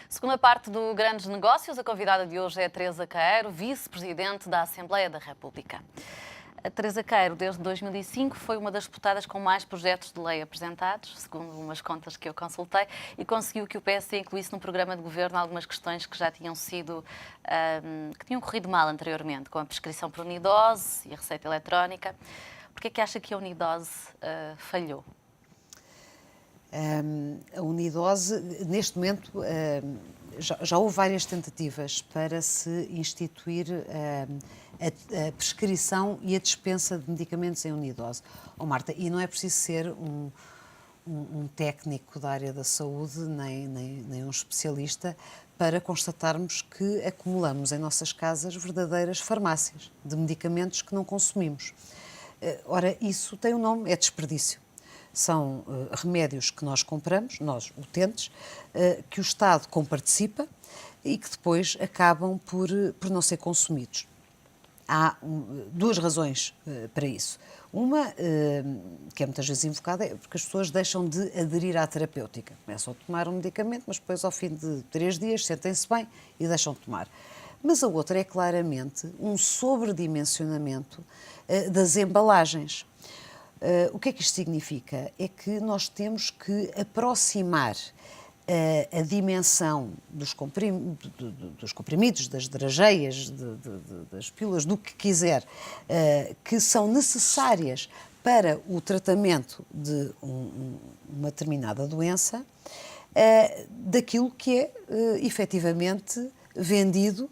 Segunda parte do Grandes Negócios, a convidada de hoje é a Teresa Queiro, vice-presidente da Assembleia da República. A Teresa Queiro, desde 2005, foi uma das deputadas com mais projetos de lei apresentados, segundo umas contas que eu consultei, e conseguiu que o PSD incluísse no programa de governo algumas questões que já tinham sido, que tinham corrido mal anteriormente, como a prescrição por unidose e a receita eletrónica. Porquê é que acha que a unidose falhou? A unidose, neste momento, já houve várias tentativas para se instituir a prescrição e a dispensa de medicamentos em unidose. Marta, e não é preciso ser um técnico da área da saúde, nem um especialista, para constatarmos que acumulamos em nossas casas verdadeiras farmácias de medicamentos que não consumimos. Ora, isso tem um nome, é desperdício. São remédios que nós compramos, nós, utentes, que o Estado comparticipa e que depois acabam por não ser consumidos. Há duas razões para isso. Uma, que é muitas vezes invocada, é porque as pessoas deixam de aderir à terapêutica. Começam a tomar um medicamento, mas depois, ao fim de 3 dias, sentem-se bem e deixam de tomar. Mas a outra é claramente um sobredimensionamento das embalagens. O que é que isto significa? É que nós temos que aproximar a dimensão dos comprimidos, das drageias, das pílulas, do que quiser, que são necessárias para o tratamento de uma determinada doença, daquilo que é efetivamente vendido,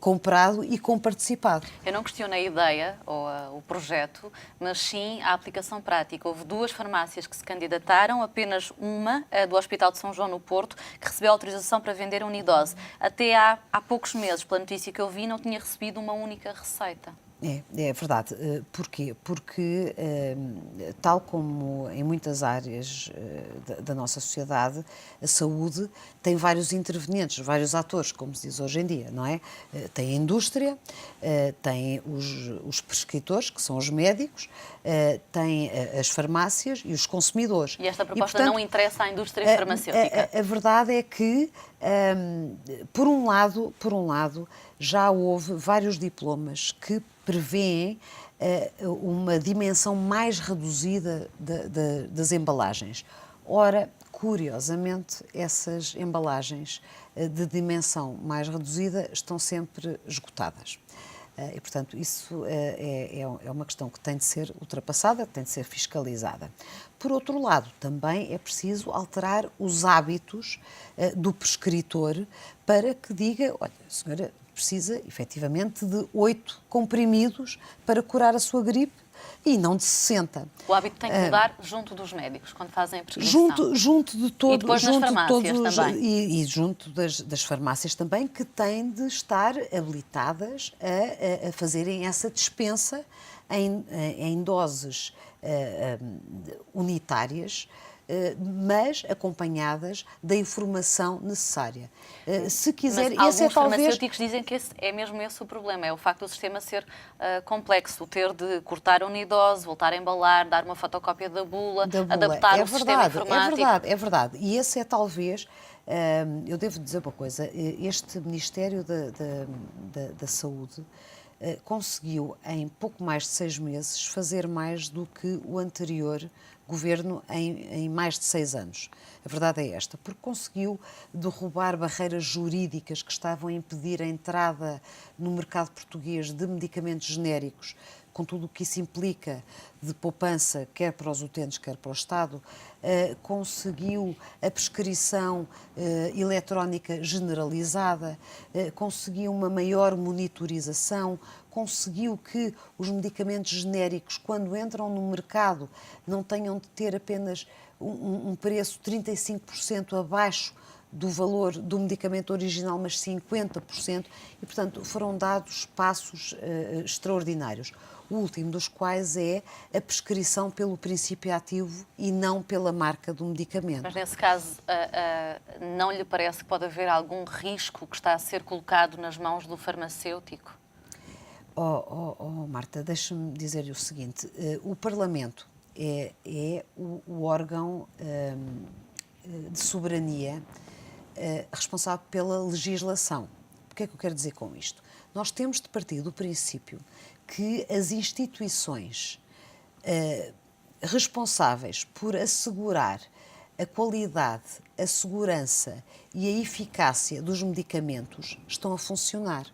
comprado e comparticipado. Eu não questiono a ideia ou o projeto, mas sim a aplicação prática. Houve 2 farmácias que se candidataram, apenas uma, a do Hospital de São João no Porto, que recebeu autorização para vender a unidose. Até há poucos meses, pela notícia que eu vi, não tinha recebido uma única receita. É verdade. Porquê? Porque, tal como em muitas áreas da nossa sociedade, a saúde tem vários intervenientes, vários atores, como se diz hoje em dia, não é? Tem a indústria, tem os prescritores, que são os médicos, tem as farmácias e os consumidores. E esta proposta portanto, não interessa à indústria farmacêutica? A verdade é que, por um lado, já houve vários diplomas que prevêem uma dimensão mais reduzida das embalagens. Ora, curiosamente, essas embalagens de dimensão mais reduzida estão sempre esgotadas. E, portanto, isso é uma questão que tem de ser ultrapassada, tem de ser fiscalizada. Por outro lado, também é preciso alterar os hábitos do prescritor para que diga, olha, senhora, precisa efetivamente de 8 comprimidos para curar a sua gripe e não de 60. O hábito tem que mudar junto dos médicos, quando fazem a prescrição. Junto de todos. E depois nas farmácias também. E junto das farmácias também, que têm de estar habilitadas a fazerem essa dispensa em doses unitárias, mas acompanhadas da informação necessária. Se quiser, mas alguns farmacêuticos dizem que é mesmo esse o problema, é o facto do sistema ser complexo, ter de cortar a unidose, voltar a embalar, dar uma fotocópia da bula. Adaptar o sistema informático. É verdade. E esse é talvez, eu devo dizer uma coisa, este Ministério da Saúde conseguiu, em pouco mais de 6 meses, fazer mais do que o anterior governo em mais de 6 anos. A verdade é esta, porque conseguiu derrubar barreiras jurídicas que estavam a impedir a entrada no mercado português de medicamentos genéricos, com tudo o que isso implica de poupança, quer para os utentes, quer para o Estado, conseguiu a prescrição eletrónica generalizada, conseguiu uma maior monitorização, conseguiu que os medicamentos genéricos, quando entram no mercado, não tenham de ter apenas um preço 35% abaixo do valor do medicamento original, mas 50%, e, portanto, foram dados passos extraordinários. O último dos quais é a prescrição pelo princípio ativo e não pela marca do medicamento. Mas, nesse caso, não lhe parece que pode haver algum risco que está a ser colocado nas mãos do farmacêutico? Marta, deixa-me dizer-lhe o seguinte. O Parlamento é o órgão de soberania responsável pela legislação. O que é que eu quero dizer com isto? Nós temos de partir do princípio que as instituições responsáveis por assegurar a qualidade, a segurança e a eficácia dos medicamentos estão a funcionar.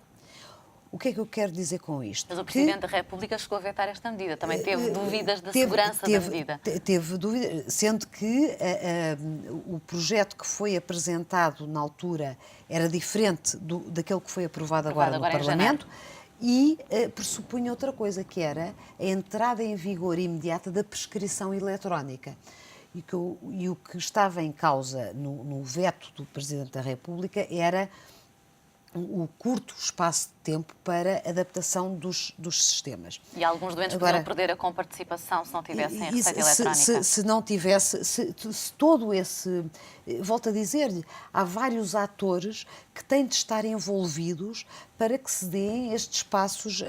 O que é que eu quero dizer com isto? Mas o Presidente da República chegou a vetar esta medida. Também teve dúvidas da segurança da medida. Teve dúvidas, sendo que o projeto que foi apresentado na altura era diferente daquele que foi aprovado agora no Parlamento e pressupunha outra coisa, que era a entrada em vigor imediata da prescrição eletrónica. E o que estava em causa no veto do Presidente da República era o curto espaço de tempo para adaptação dos sistemas. E alguns doentes poderiam perder a comparticipação se não tivessem a receita eletrónica. Se não tivesse, se todo esse... Volto a dizer-lhe, há vários atores que têm de estar envolvidos para que se deem estes passos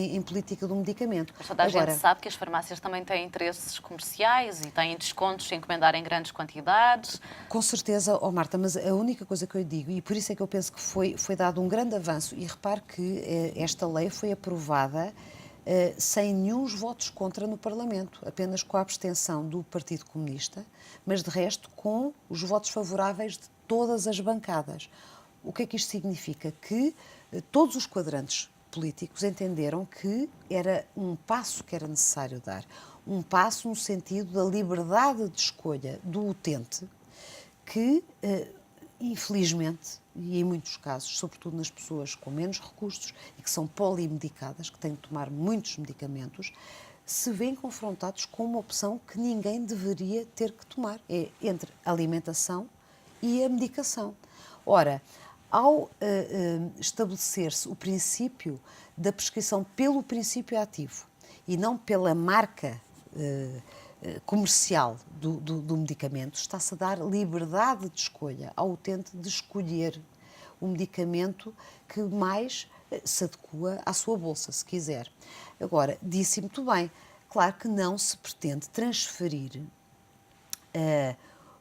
em política do medicamento. Mas toda a gente sabe que as farmácias também têm interesses comerciais e têm descontos se encomendarem grandes quantidades. Com certeza, Marta, mas a única coisa que eu digo, e por isso é que eu penso que foi dado um grande avanço, e repare que esta lei foi aprovada sem nenhum votos contra no Parlamento, apenas com a abstenção do Partido Comunista, mas de resto com os votos favoráveis de todas as bancadas. O que é que isto significa? Que todos os quadrantes políticos entenderam que era um passo que era necessário dar, um passo no sentido da liberdade de escolha do utente, que, infelizmente, e em muitos casos, sobretudo nas pessoas com menos recursos e que são polimedicadas, que têm de tomar muitos medicamentos, se veem confrontados com uma opção que ninguém deveria ter que tomar, é entre a alimentação e a medicação. Ora, ao estabelecer-se o princípio da prescrição pelo princípio ativo e não pela marca comercial do medicamento, está-se a dar liberdade de escolha ao utente de escolher o medicamento que mais se adequa à sua bolsa, se quiser. Agora, disse muito bem, claro que não se pretende transferir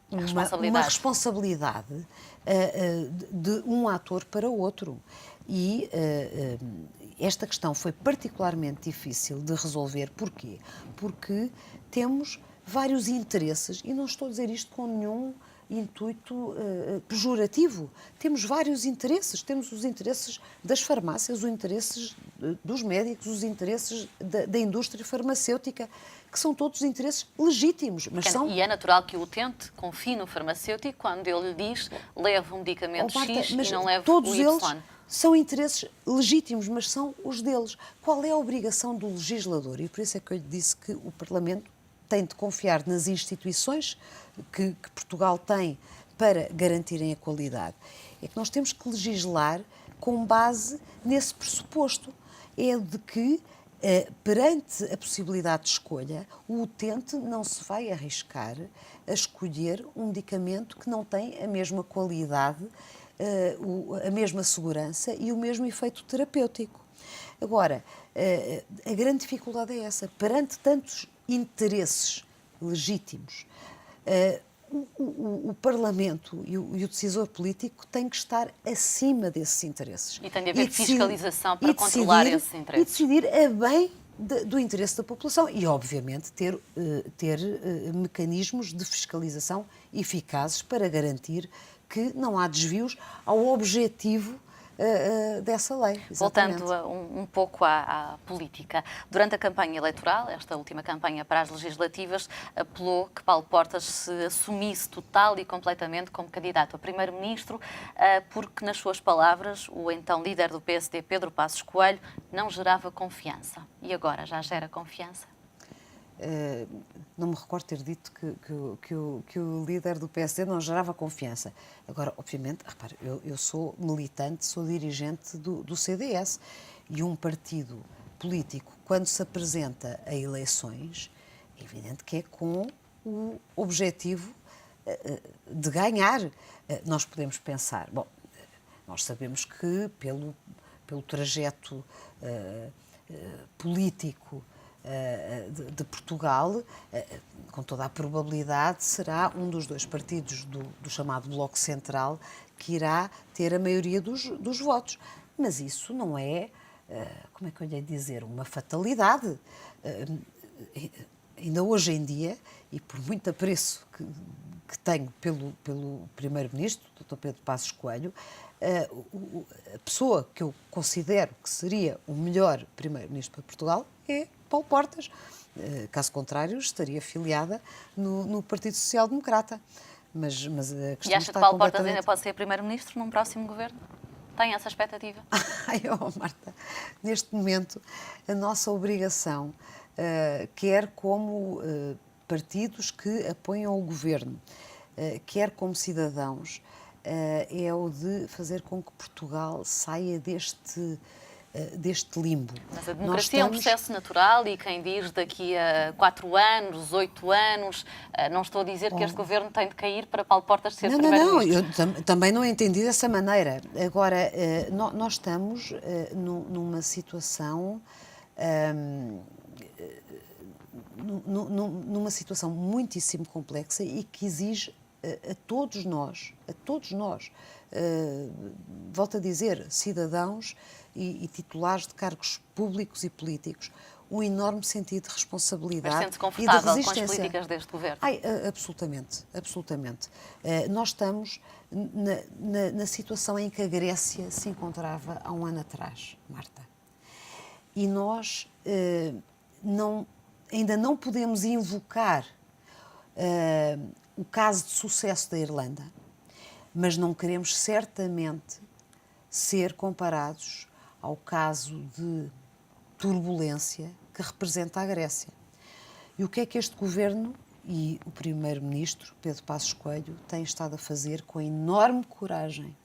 uma responsabilidade de um ator para outro. E esta questão foi particularmente difícil de resolver. Porquê? Porque temos vários interesses, e não estou a dizer isto com nenhum intuito pejorativo. Temos vários interesses. Temos os interesses das farmácias, os interesses dos médicos, os interesses da indústria farmacêutica, que são todos interesses legítimos. Mas E é natural que o utente confie no farmacêutico quando ele lhe diz leve um medicamento X e não leve todos o Y. Eles são interesses legítimos, mas são os deles. Qual é a obrigação do legislador? E por isso é que eu lhe disse que o Parlamento tem de confiar nas instituições que Portugal tem para garantirem a qualidade. É que nós temos que legislar com base nesse pressuposto. É de que, perante a possibilidade de escolha, o utente não se vai arriscar a escolher um medicamento que não tem a mesma qualidade, a mesma segurança e o mesmo efeito terapêutico. Agora, a grande dificuldade é essa. Perante tantos interesses legítimos, o Parlamento e o decisor político têm que estar acima desses interesses. E tem de haver fiscalização para controlar esses interesses. E decidir a bem do interesse da população e, obviamente, ter mecanismos de fiscalização eficazes para garantir que não há desvios ao objetivo dessa lei. Exatamente. Voltando um pouco à política, durante a campanha eleitoral, esta última campanha para as legislativas, apelou que Paulo Portas se assumisse total e completamente como candidato a primeiro-ministro, porque, nas suas palavras, o então líder do PSD, Pedro Passos Coelho, não gerava confiança. E agora já gera confiança? Não me recordo ter dito que o líder do PSD não gerava confiança. Agora, obviamente, repare, eu sou militante, sou dirigente do CDS, e um partido político, quando se apresenta a eleições, é evidente que é com o objetivo de ganhar. Nós podemos pensar, bom, nós sabemos que pelo trajeto político de Portugal, com toda a probabilidade, será um dos dois partidos do chamado Bloco Central que irá ter a maioria dos votos. Mas isso não é, como é que eu lhe ia dizer, uma fatalidade. Ainda hoje em dia, e por muito apreço que tenho pelo Primeiro-Ministro, Dr. Pedro Passos Coelho, a pessoa que eu considero que seria o melhor Primeiro-Ministro para Portugal é Paulo Portas. Caso contrário, estaria filiada no Partido Social Democrata. Mas a questão E acha que Paulo Portas ainda pode ser Primeiro-Ministro num próximo governo? Tem essa expectativa? Ai, Marta, neste momento, a nossa obrigação, quer como partidos que apoiam o governo, quer como cidadãos, é o de fazer com que Portugal saia deste limbo. Mas a democracia é um processo natural e quem diz daqui a 4 anos, 8 anos, não estou a dizer que este governo tem de cair para Paulo Portas ser Primeiro-Ministro. Não, eu também não entendi dessa maneira. Agora, nós estamos numa situação muitíssimo complexa e que exige a todos nós, volto a dizer, cidadãos e titulares de cargos públicos e políticos, um enorme sentido de responsabilidade. Mas sente-se E de confortável resistência. com as políticas deste governo? Absolutamente, absolutamente. Nós estamos na situação em que a Grécia se encontrava há um ano atrás, Marta. E nós ainda não podemos invocar o caso de sucesso da Irlanda, mas não queremos certamente ser comparados ao caso de turbulência que representa a Grécia. E o que é que este governo e o Primeiro-Ministro, Pedro Passos Coelho, têm estado a fazer com enorme coragem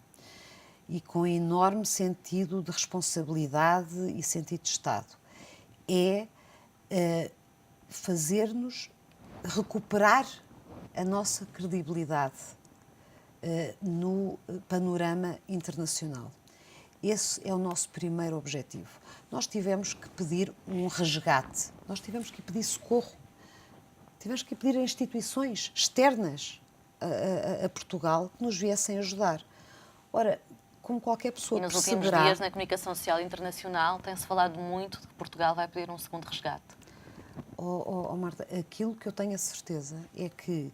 e com enorme sentido de responsabilidade e sentido de Estado? É fazer-nos recuperar a nossa credibilidade no panorama internacional. Esse é o nosso primeiro objetivo. Nós tivemos que pedir um resgate, nós tivemos que pedir socorro, tivemos que pedir a instituições externas a Portugal que nos viessem ajudar. Ora, como qualquer pessoa perceberá... E nos últimos dias, na comunicação social internacional, tem-se falado muito de que Portugal vai pedir um segundo resgate. Marta, aquilo que eu tenho a certeza é que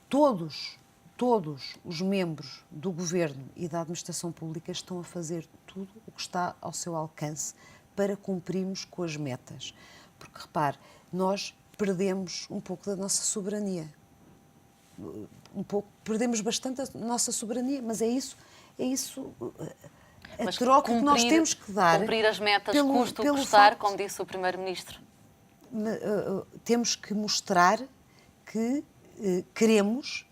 todos os membros do Governo e da Administração Pública estão a fazer tudo o que está ao seu alcance para cumprirmos com as metas. Porque, repare, nós perdemos um pouco da nossa soberania. Perdemos bastante a nossa soberania, mas é isso a troca que nós temos que dar. Cumprir as metas, custo o que custar, como disse o Primeiro-Ministro. Temos que mostrar que queremos,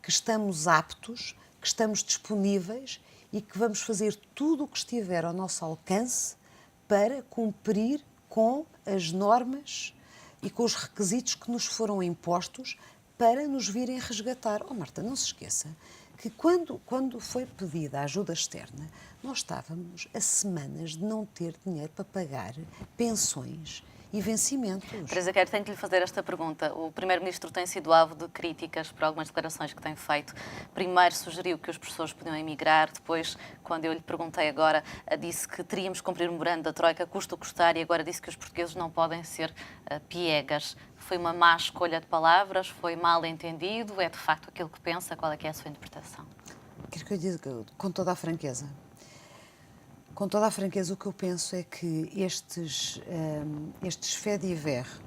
que estamos aptos, que estamos disponíveis e que vamos fazer tudo o que estiver ao nosso alcance para cumprir com as normas e com os requisitos que nos foram impostos para nos virem resgatar. Marta, não se esqueça que quando foi pedida a ajuda externa, nós estávamos a semanas de não ter dinheiro para pagar pensões e vencimentos. Teresa Queiro, tenho que lhe fazer esta pergunta. O Primeiro-Ministro tem sido alvo de críticas por algumas declarações que tem feito. Primeiro sugeriu que os professores podiam emigrar, depois, quando eu lhe perguntei agora, disse que teríamos que cumprir o memorando da Troika, custo custar, e agora disse que os portugueses não podem ser piegas. Foi uma má escolha de palavras? Foi mal entendido? É de facto aquilo que pensa? Qual é que é a sua interpretação? Quero que eu diga com toda a franqueza. Com toda a franqueza, o que eu penso é que estes faits divers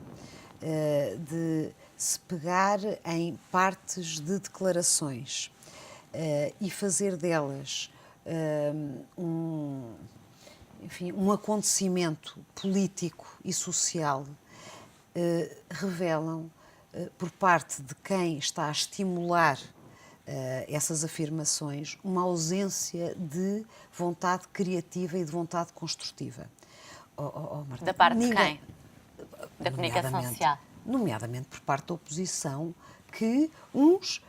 de se pegar em partes de declarações e fazer delas um acontecimento político e social revelam, por parte de quem está a estimular essas afirmações, uma ausência de vontade criativa e de vontade construtiva. Marta, da parte de quem? Da comunicação social? Nomeadamente por parte da oposição, que uns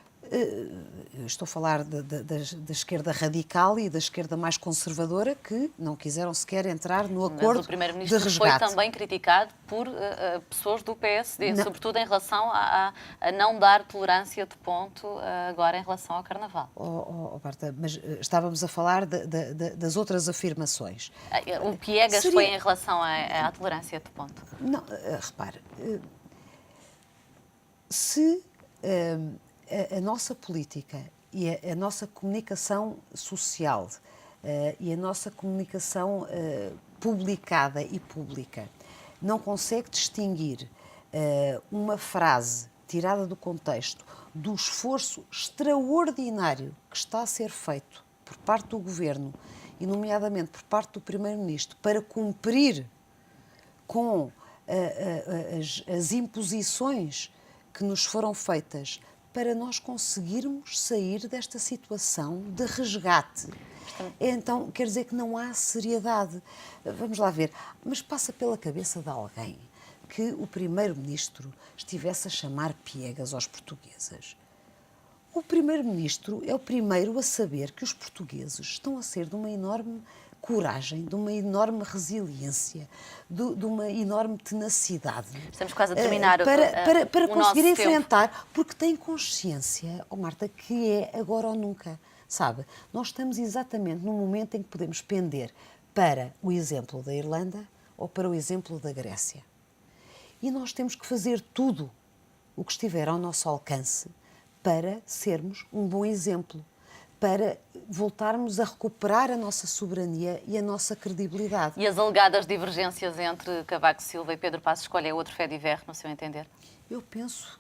Estou a falar da esquerda radical e da esquerda mais conservadora, que não quiseram sequer entrar no acordo de resgate. Mas o Primeiro-Ministro foi também criticado por pessoas do PSD, não. Sobretudo em relação a não dar tolerância de ponto agora em relação ao Carnaval. Marta, mas estávamos a falar das outras afirmações. O Piegas foi em relação à tolerância de ponto. Não, repare, se a nossa política e a nossa comunicação social e a nossa comunicação publicada e pública não consegue distinguir uma frase tirada do contexto do esforço extraordinário que está a ser feito por parte do Governo e nomeadamente por parte do Primeiro-Ministro para cumprir com as imposições que nos foram feitas para nós conseguirmos sair desta situação de resgate. Então, quer dizer que não há seriedade. Vamos lá ver. Mas passa pela cabeça de alguém que o Primeiro-Ministro estivesse a chamar piegas aos portugueses. O Primeiro-Ministro é o primeiro a saber que os portugueses estão a ser de uma enorme coragem, de uma enorme resiliência, de uma enorme tenacidade. Estamos quase a terminar para conseguir enfrentar, tempo. Porque têm consciência, Marta, que é agora ou nunca, sabe? Nós estamos exatamente no momento em que podemos pender para o exemplo da Irlanda ou para o exemplo da Grécia. E nós temos que fazer tudo o que estiver ao nosso alcance para sermos um bom exemplo, para voltarmos a recuperar a nossa soberania e a nossa credibilidade. E as alegadas divergências entre Cavaco Silva e Pedro Passos Coelho é outro fait divers, no seu entender? Eu penso,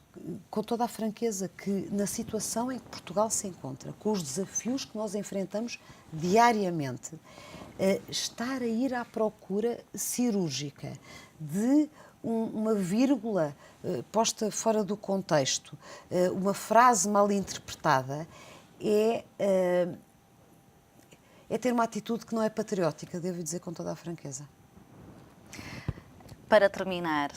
com toda a franqueza, que na situação em que Portugal se encontra, com os desafios que nós enfrentamos diariamente, estar a ir à procura cirúrgica de uma vírgula posta fora do contexto, uma frase mal interpretada, é ter uma atitude que não é patriótica, devo dizer com toda a franqueza. Para terminar,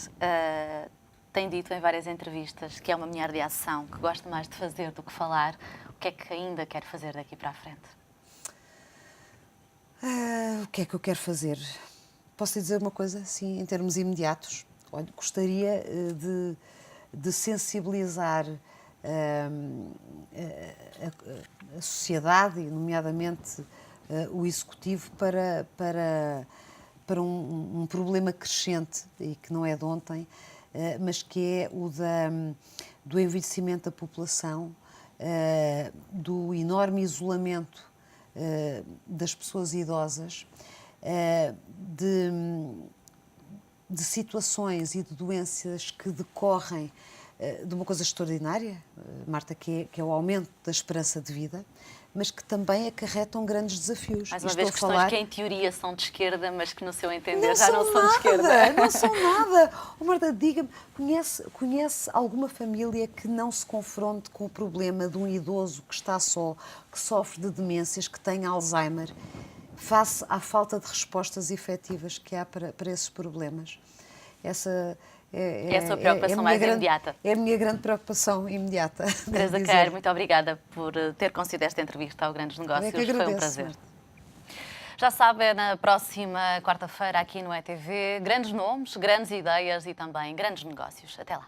tem dito em várias entrevistas que é uma mulher de ação, que gosta mais de fazer do que falar. O que é que ainda quer fazer daqui para a frente? O que é que eu quero fazer? Posso lhe dizer uma coisa, assim, em termos imediatos? Olha, gostaria de sensibilizar a sociedade, nomeadamente o Executivo, para um problema crescente e que não é de ontem, mas que é o do envelhecimento da população, do enorme isolamento das pessoas idosas, de situações e de doenças que decorrem de uma coisa extraordinária, Marta, que é o aumento da esperança de vida, mas que também acarretam grandes desafios. Mais uma vez, questões que em teoria são de esquerda, mas que no seu entender já não são nada, de esquerda. Não são nada. Marta, diga-me, conhece alguma família que não se confronte com o problema de um idoso que está só, que sofre de demências, que tem Alzheimer, face à falta de respostas efetivas que há para esses problemas? Essa é a sua preocupação mais imediata. É a minha grande preocupação imediata. Teresa Queiro, muito obrigada por ter concedido esta entrevista ao Grandes Negócios. Agradeço, foi um prazer. Marta. Já sabe, é na próxima quarta-feira aqui no ETV, grandes nomes, grandes ideias e também grandes negócios. Até lá.